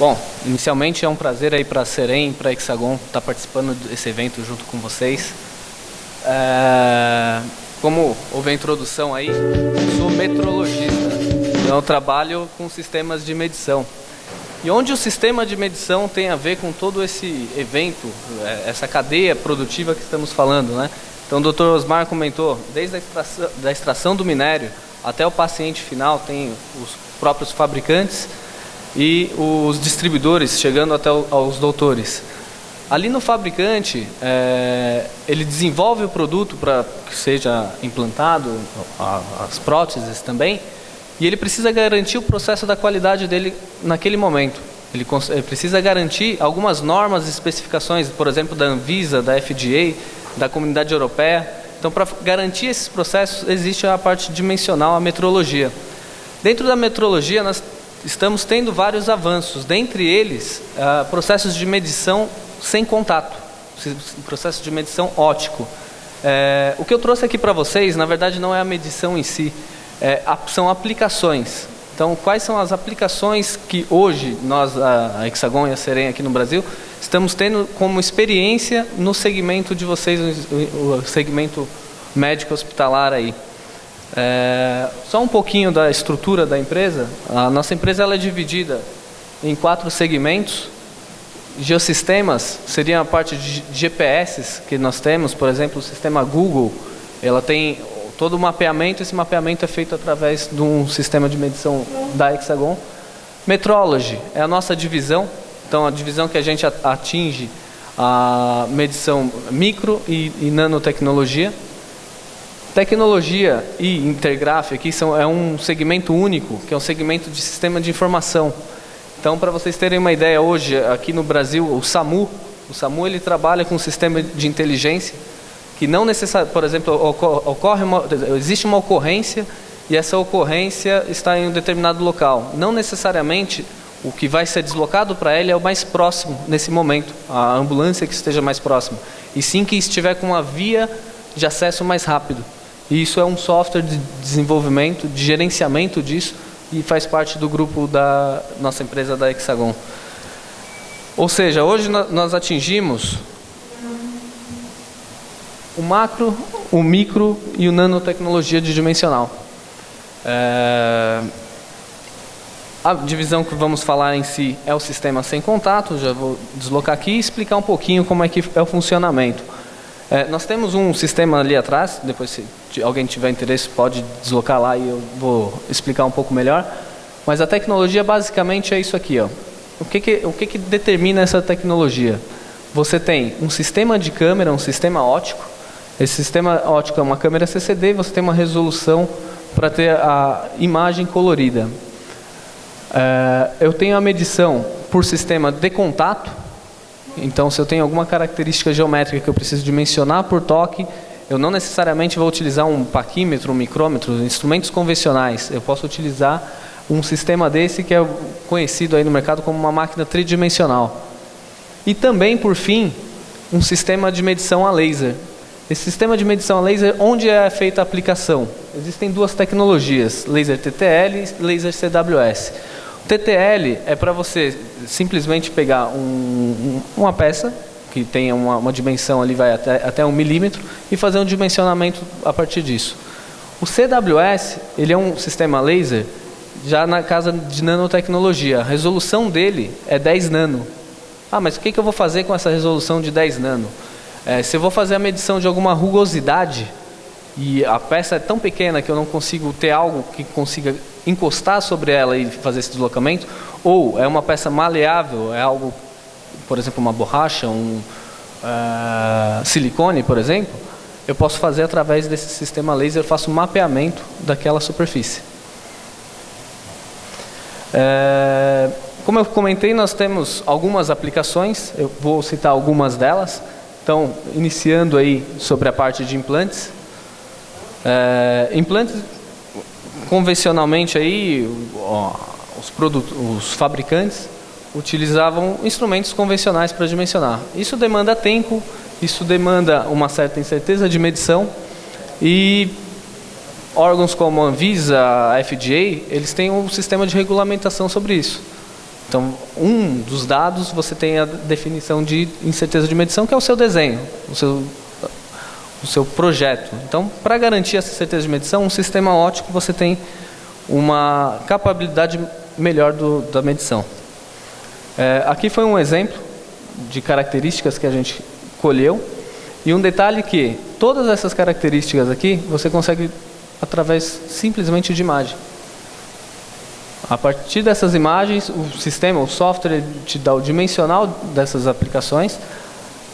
Bom, inicialmente é um prazer aí para a Serem, para a Hexagon estar participando desse evento junto com vocês. Como houve a introdução aí, eu sou metrologista, então eu trabalho com sistemas de medição. E onde o sistema de medição tem a ver com todo esse evento, essa cadeia produtiva que estamos falando, né? Então o Dr. Osmar comentou, desde a extração do minério até o paciente final, tem os próprios fabricantes e os distribuidores, chegando até aos doutores. Ali no fabricante, ele desenvolve o produto para que seja implantado, as próteses também, e ele precisa garantir o processo da qualidade dele naquele momento. Ele precisa garantir algumas normas e especificações, por exemplo, da Anvisa, da FDA, da Comunidade Europeia. Então, para garantir esses processos, existe a parte dimensional, a metrologia. Dentro da metrologia, nós estamos tendo vários avanços, dentre eles, processos de medição sem contato, processo de medição óptico. O que eu trouxe aqui para vocês, na verdade, não é a medição em si, são aplicações. Então, quais são as aplicações que hoje, nós, a Hexagon e a Serem aqui no Brasil, estamos tendo como experiência no segmento de vocês, o segmento médico hospitalar aí. Só um pouquinho da estrutura da empresa. A nossa empresa ela é dividida em 4 segmentos. Geosistemas seria a parte de GPS que nós temos, por exemplo, o sistema Google, ela tem todo o mapeamento, esse mapeamento é feito através de um sistema de medição da Hexagon. Metrology é a nossa divisão, então a divisão que a gente atinge a medição micro e nanotecnologia. Tecnologia e Intergraph aqui é um segmento único, que é um segmento de sistema de informação. Então, para vocês terem uma ideia, hoje, aqui no Brasil, o SAMU ele trabalha com um sistema de inteligência que não necessariamente, por exemplo, existe uma ocorrência e essa ocorrência está em um determinado local. Não necessariamente o que vai ser deslocado para ele é o mais próximo nesse momento, a ambulância que esteja mais próxima, e sim que estiver com uma via de acesso mais rápido. E isso é um software de desenvolvimento, de gerenciamento disso, e faz parte do grupo da nossa empresa da Hexagon. Ou seja, hoje nós atingimos o macro, o micro e o nanotecnologia dimensional. A divisão que vamos falar em si é o sistema sem contato. Já vou deslocar aqui e explicar um pouquinho como é que é o funcionamento. Nós temos um sistema ali atrás, depois se alguém tiver interesse pode deslocar lá e eu vou explicar um pouco melhor. Mas a tecnologia basicamente é isso aqui, ó. O que determina essa tecnologia? Você tem um sistema de câmera, um sistema óptico. Esse sistema óptico é uma câmera CCD e você tem uma resolução para ter a imagem colorida. Eu tenho a medição por sistema de contato. Então, se eu tenho alguma característica geométrica que eu preciso dimensionar por toque, eu não necessariamente vou utilizar um paquímetro, um micrômetro, instrumentos convencionais. Eu posso utilizar um sistema desse que é conhecido aí no mercado como uma máquina tridimensional. E também, por fim, um sistema de medição a laser. Esse sistema de medição a laser, onde é feita a aplicação? Existem 2 tecnologias, laser TTL e laser CWS. O TTL é para você simplesmente pegar uma peça, que tenha uma dimensão ali, vai até 1 milímetro, e fazer um dimensionamento a partir disso. O CWS, ele é um sistema laser, já na casa de nanotecnologia. A resolução dele é 10 nano. Mas o que eu vou fazer com essa resolução de 10 nano? Se eu vou fazer a medição de alguma rugosidade, e a peça é tão pequena que eu não consigo ter algo que consiga encostar sobre ela e fazer esse deslocamento, ou é uma peça maleável, é algo, por exemplo, uma borracha, silicone, por exemplo, eu posso fazer através desse sistema laser, eu faço um mapeamento daquela superfície. Como eu comentei, nós temos algumas aplicações, eu vou citar algumas delas. Então, iniciando aí sobre a parte de implantes. Implantes, convencionalmente aí, os fabricantes utilizavam instrumentos convencionais para dimensionar. Isso demanda tempo, isso demanda uma certa incerteza de medição, e órgãos como a Anvisa, a FDA, eles têm um sistema de regulamentação sobre isso. Então, um dos dados, você tem a definição de incerteza de medição, que é o seu desenho, o seu projeto. Então, para garantir essa certeza de medição, um sistema óptico, você tem uma capacidade melhor da medição. Aqui foi um exemplo de características que a gente colheu. E um detalhe que todas essas características aqui, você consegue através simplesmente de imagem. A partir dessas imagens, o sistema, o software, te dá o dimensional dessas aplicações.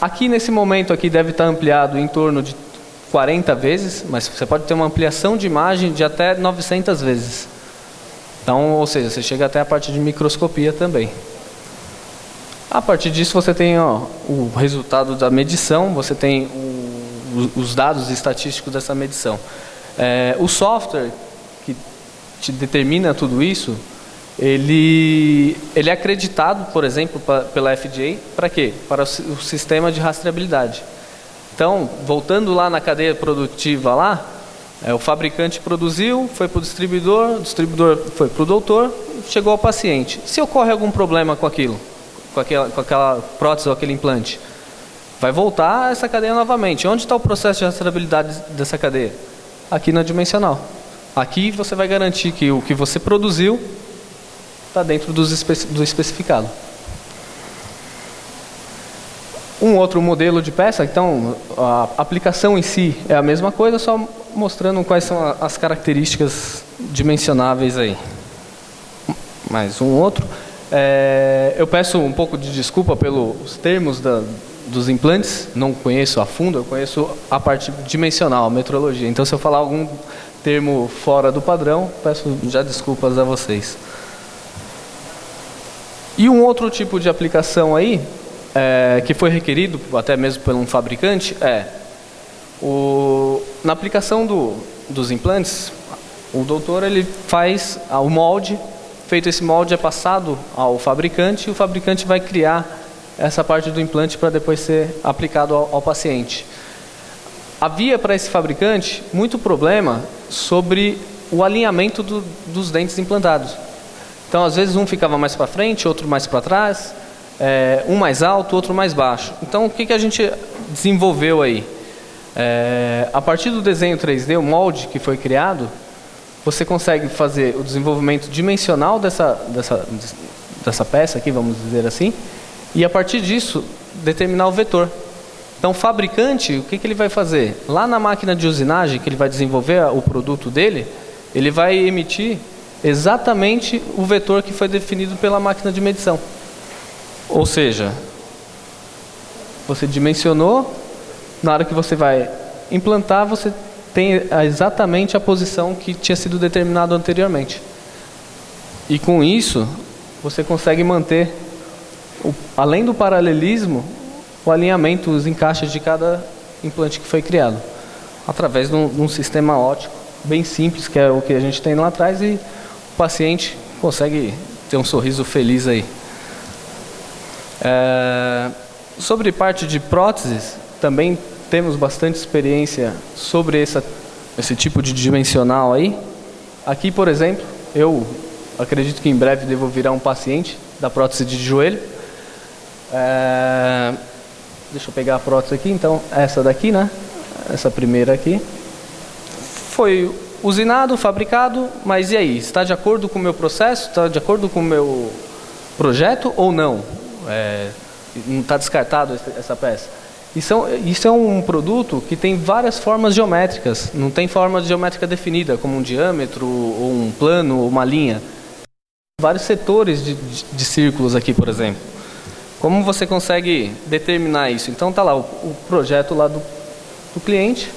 Aqui, nesse momento, aqui deve estar ampliado em torno de 40 vezes, mas você pode ter uma ampliação de imagem de até 900 vezes. Então, ou seja, você chega até a parte de microscopia também. A partir disso, você tem o resultado da medição, você tem os dados estatísticos dessa medição. O software que te determina tudo isso, ele é acreditado, por exemplo, pela FDA, para quê? Para o sistema de rastreabilidade. Então, voltando lá na cadeia produtiva lá, o fabricante produziu, foi para o distribuidor foi para o doutor, chegou ao paciente. Se ocorre algum problema com aquilo, com aquela prótese ou aquele implante, vai voltar essa cadeia novamente. Onde está o processo de rastreabilidade dessa cadeia? Aqui na dimensional. Aqui você vai garantir que o que você produziu está dentro do especificado. Um outro modelo de peça, então, a aplicação em si é a mesma coisa, só mostrando quais são as características dimensionáveis aí. Mais um outro. Eu peço um pouco de desculpa pelos termos dos implantes, não conheço a fundo, eu conheço a parte dimensional, a metrologia. Então, se eu falar algum termo fora do padrão, peço já desculpas a vocês. E um outro tipo de aplicação aí, que foi requerido até mesmo por um fabricante, na aplicação dos implantes, o doutor ele faz o molde, feito esse molde é passado ao fabricante, e o fabricante vai criar essa parte do implante para depois ser aplicado ao paciente. Havia para esse fabricante muito problema sobre o alinhamento dos dentes implantados. Então, às vezes, um ficava mais para frente, outro mais para trás, um mais alto, outro mais baixo. Então, o que a gente desenvolveu aí? A partir do desenho 3D, o molde que foi criado, você consegue fazer o desenvolvimento dimensional dessa peça aqui, vamos dizer assim, e a partir disso, determinar o vetor. Então, o fabricante, o que ele vai fazer? Lá na máquina de usinagem, que ele vai desenvolver o produto dele, ele vai emitir exatamente o vetor que foi definido pela máquina de medição. Ou seja, você dimensionou, na hora que você vai implantar, você tem exatamente a posição que tinha sido determinado anteriormente. E com isso, você consegue manter, além do paralelismo, o alinhamento, os encaixes de cada implante que foi criado, através de um sistema óptico bem simples, que é o que a gente tem lá atrás, e o paciente consegue ter um sorriso feliz aí. Sobre parte de próteses, também temos bastante experiência sobre esse tipo de dimensional aí. Aqui, por exemplo, eu acredito que em breve devo virar um paciente da prótese de joelho. Deixa eu pegar a prótese aqui, então, essa daqui, né? Essa primeira aqui. Foi usinado, fabricado, mas e aí? Está de acordo com o meu processo? Está de acordo com o meu projeto ou não? Não está descartado essa peça? Isso é um produto que tem várias formas geométricas, não tem forma geométrica definida, como um diâmetro, ou um plano, ou uma linha. Vários setores de círculos aqui, por exemplo. Como você consegue determinar isso? Então está lá o projeto lá do cliente.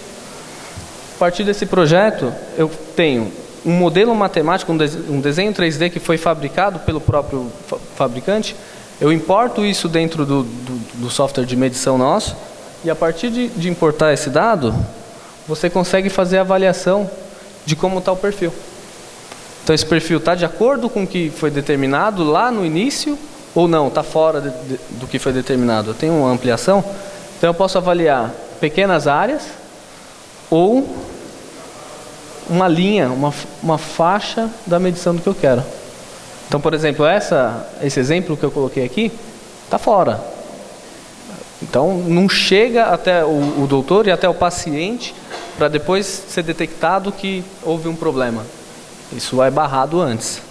A partir desse projeto, eu tenho um modelo matemático, um desenho 3D que foi fabricado pelo próprio fabricante. Eu importo isso dentro do software de medição nosso, e a partir de importar esse dado, você consegue fazer a avaliação de como está o perfil. Então, esse perfil está de acordo com o que foi determinado lá no início, ou não, está fora do que foi determinado. Eu tenho uma ampliação, então eu posso avaliar pequenas áreas, ou uma linha, uma faixa da medição do que eu quero. Então, por exemplo, esse exemplo que eu coloquei aqui está fora. Então, não chega até o doutor e até o paciente para depois ser detectado que houve um problema. Isso é barrado antes.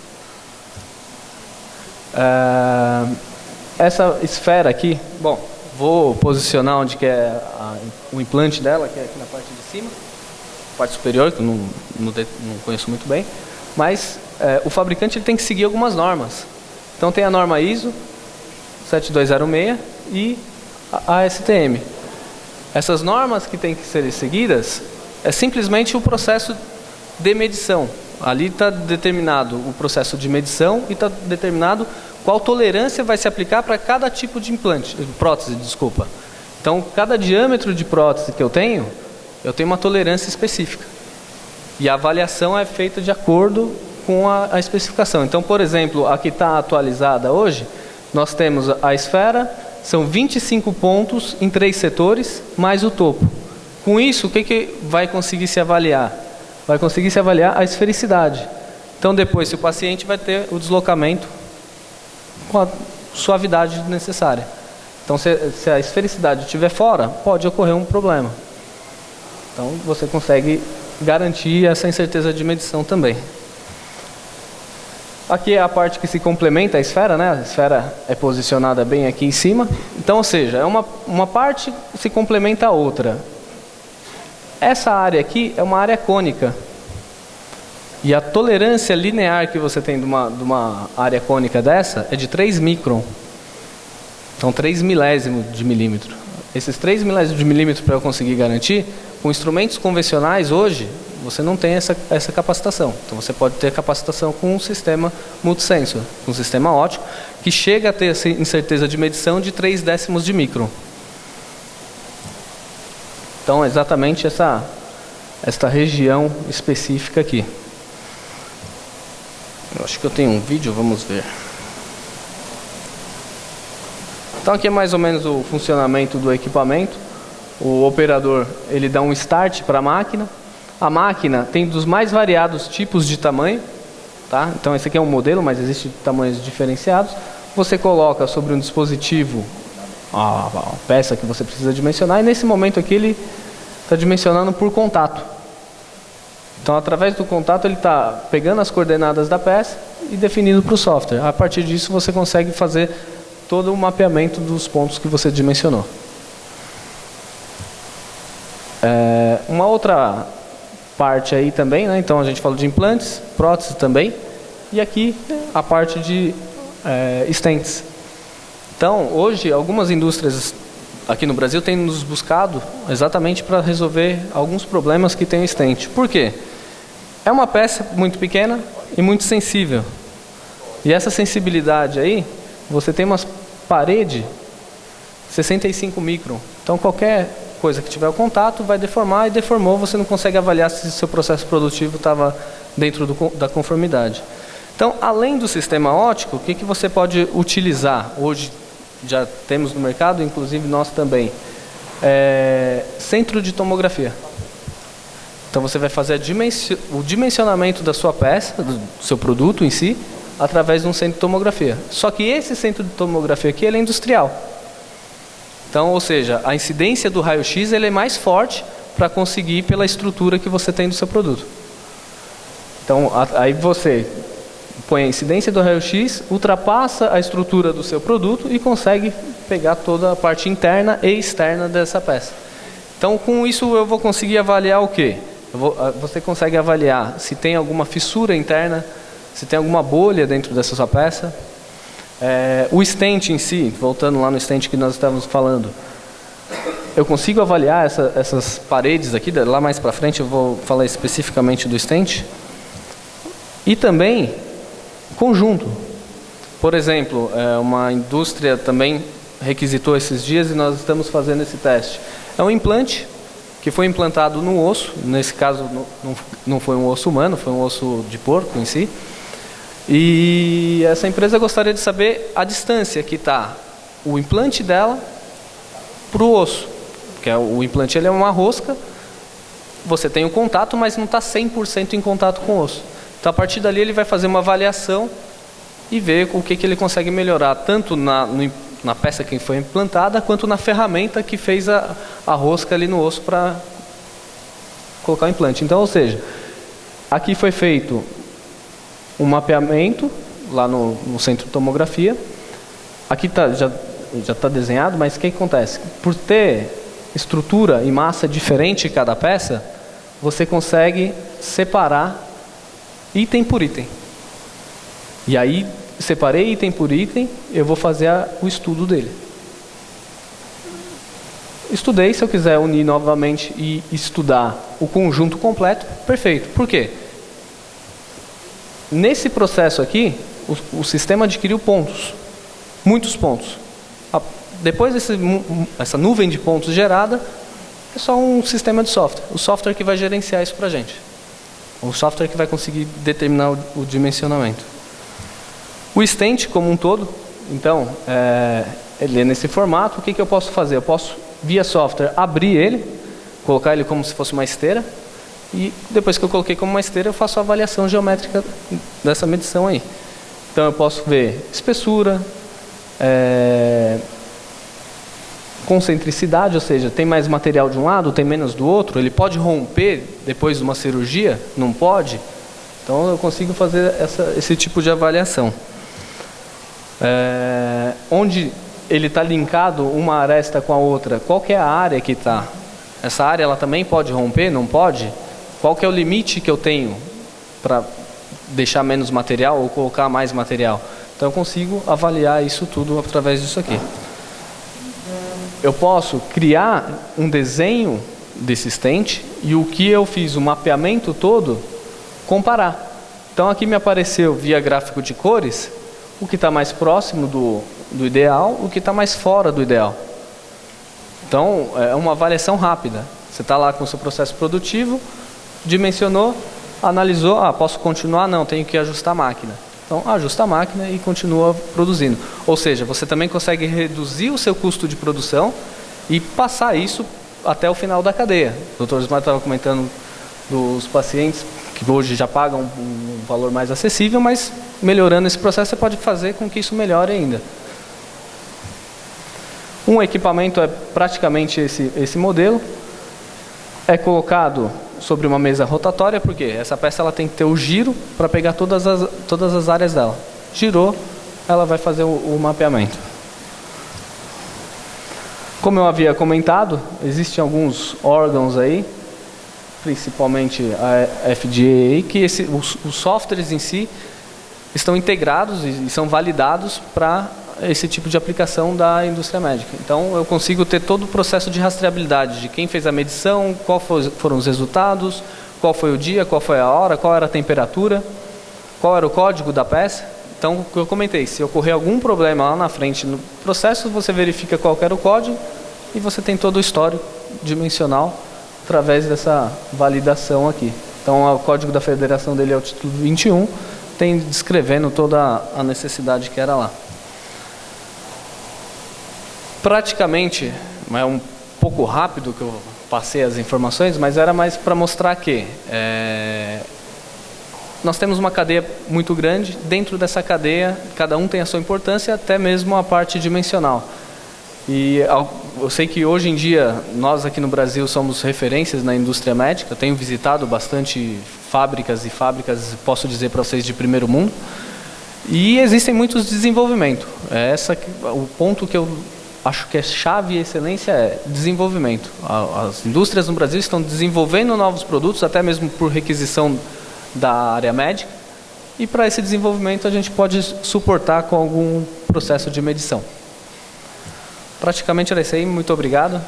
Essa esfera aqui, bom, vou posicionar onde que é o implante dela, que é aqui na parte de cima, parte superior, que eu não conheço muito bem, mas o fabricante ele tem que seguir algumas normas. Então tem a norma ISO 7206 e a ASTM. Essas normas que têm que ser seguidas é simplesmente o processo de medição. Ali está determinado o processo de medição e está determinado qual tolerância vai se aplicar para cada tipo de prótese. Então, cada diâmetro de prótese que eu tenho uma tolerância específica. E a avaliação é feita de acordo com a especificação. Então, por exemplo, a que está atualizada hoje, nós temos a esfera, são 25 pontos em 3 setores, mais o topo. Com isso, o que vai conseguir se avaliar? Vai conseguir se avaliar a esfericidade. Então, depois, se o paciente vai ter o deslocamento com a suavidade necessária. Então, se a esfericidade estiver fora, pode ocorrer um problema. Então, você consegue garantir essa incerteza de medição também. Aqui é a parte que se complementa a esfera, né? A esfera é posicionada bem aqui em cima. Então, ou seja, é uma parte se complementa a outra. Essa área aqui é uma área cônica. E a tolerância linear que você tem de uma área cônica dessa é de 3 micron. Então, 3 milésimos de milímetro. Esses 3 milésimos de milímetro, para eu conseguir garantir, com instrumentos convencionais hoje, você não tem essa capacitação. Então, você pode ter capacitação com um sistema multisensor, um sistema óptico, que chega a ter essa incerteza de medição de 3 décimos de micron. Então, exatamente esta região específica aqui. Eu acho que eu tenho um vídeo, vamos ver. Então, aqui é mais ou menos o funcionamento do equipamento. O operador, ele dá um start para a máquina. A máquina tem dos mais variados tipos de tamanho. Tá? Então, esse aqui é um modelo, mas existem tamanhos diferenciados. Você coloca sobre um dispositivo a peça que você precisa dimensionar, e nesse momento aqui ele está dimensionando por contato. Então, através do contato, ele está pegando as coordenadas da peça e definindo para o software. A partir disso, você consegue fazer todo o mapeamento dos pontos que você dimensionou. Uma outra parte aí também, né? Então, a gente falou de implantes, próteses também, e aqui a parte de stents. Então, hoje, algumas indústrias aqui no Brasil têm nos buscado exatamente para resolver alguns problemas que tem o stent. Por quê? É uma peça muito pequena e muito sensível. E essa sensibilidade aí, você tem umas paredes 65 micron. Então, qualquer coisa que tiver o contato vai deformar, e deformou, você não consegue avaliar se o seu processo produtivo estava dentro da conformidade. Então, além do sistema óptico, o que você pode utilizar? Hoje já temos no mercado, inclusive nós também. Centro de tomografia. Então, você vai fazer o dimensionamento da sua peça, do seu produto em si, através de um centro de tomografia. Só que esse centro de tomografia aqui, ele é industrial. Então, ou seja, a incidência do raio-x ele é mais forte para conseguir pela estrutura que você tem do seu produto. Então, aí você põe a incidência do raio-x, ultrapassa a estrutura do seu produto e consegue pegar toda a parte interna e externa dessa peça. Então, com isso eu vou conseguir avaliar o quê? Você consegue avaliar se tem alguma fissura interna, se tem alguma bolha dentro dessa sua peça. O stent em si, voltando lá no stent que nós estávamos falando, eu consigo avaliar essas paredes aqui, lá mais para frente eu vou falar especificamente do stent. E também conjunto. Por exemplo, uma indústria também requisitou esses dias e nós estamos fazendo esse teste. É um implante que foi implantado no osso, nesse caso não foi um osso humano, foi um osso de porco em si. E essa empresa gostaria de saber a distância que está o implante dela para o osso. Porque o implante ele é uma rosca, você tem o contato, mas não está 100% em contato com o osso. Então, a partir dali, ele vai fazer uma avaliação e ver o que ele consegue melhorar, tanto na peça que foi implantada, quanto na ferramenta que fez a rosca ali no osso para colocar o implante. Então, ou seja, aqui foi feito um mapeamento, lá no centro de tomografia. Aqui já está desenhado, mas o que acontece? Por ter estrutura e massa diferente em cada peça, você consegue separar item por item. E aí, separei item por item, eu vou fazer o estudo dele. Estudei, se eu quiser unir novamente e estudar o conjunto completo, perfeito. Por quê? Nesse processo aqui, o sistema adquiriu pontos, muitos pontos. Depois essa nuvem de pontos gerada, é só um sistema de software. O software que vai gerenciar isso para a gente. O software que vai conseguir determinar o dimensionamento. O stent como um todo, então, ele é nesse formato. O que eu posso fazer? Eu posso, via software, abrir ele, colocar ele como se fosse uma esteira, e depois que eu coloquei como uma esteira, eu faço a avaliação geométrica dessa medição aí. Então eu posso ver espessura, concentricidade, ou seja, tem mais material de um lado, tem menos do outro. Ele pode romper depois de uma cirurgia? Não pode? Então eu consigo fazer esse tipo de avaliação. Onde ele está linkado uma aresta com a outra, qual que é a área que está? Essa área ela também pode romper? Não pode? Qual que é o limite que eu tenho para deixar menos material ou colocar mais material? Então eu consigo avaliar isso tudo através disso aqui. Eu posso criar um desenho desse stent e o que eu fiz, o mapeamento todo, comparar. Então aqui me apareceu via gráfico de cores o que está mais próximo do ideal, o que está mais fora do ideal. Então é uma avaliação rápida. Você está lá com o seu processo produtivo, dimensionou, analisou, posso continuar? Não, tenho que ajustar a máquina. Então ajusta a máquina e continua produzindo. Ou seja, você também consegue reduzir o seu custo de produção e passar isso até o final da cadeia. O Dr. Osmar estava comentando dos pacientes que hoje já pagam um valor mais acessível, mas melhorando esse processo você pode fazer com que isso melhore ainda. Um equipamento é praticamente esse modelo. É colocado sobre uma mesa rotatória, porque essa peça ela tem que ter o giro para pegar todas as áreas dela. Girou, ela vai fazer o mapeamento. Como eu havia comentado, existem alguns órgãos aí, principalmente a FDA, que os softwares em si estão integrados e são validados para esse tipo de aplicação da indústria médica. Então eu consigo ter todo o processo de rastreabilidade de quem fez a medição, qual foram os resultados, qual foi o dia, qual foi a hora, qual era a temperatura, qual era o código da peça. Então, o que eu comentei, se ocorrer algum problema lá na frente no processo, você verifica qual era o código e você tem todo o histórico dimensional através dessa validação aqui. Então, o código da federação dele é o título 21, tem descrevendo toda a necessidade que era lá. Praticamente, é um pouco rápido que eu passei as informações, mas era mais para mostrar que nós temos uma cadeia muito grande. Dentro dessa cadeia, cada um tem a sua importância, até mesmo a parte dimensional. E eu sei que hoje em dia, nós aqui no Brasil somos referências na indústria médica. Eu tenho visitado bastante fábricas, posso dizer para vocês, de primeiro mundo. E existem muitos desenvolvimentos. O ponto que eu acho que é chave e excelência é desenvolvimento. As indústrias no Brasil estão desenvolvendo novos produtos, até mesmo por requisição da área médica, e para esse desenvolvimento a gente pode suportar com algum processo de medição. Praticamente era isso aí, muito obrigado.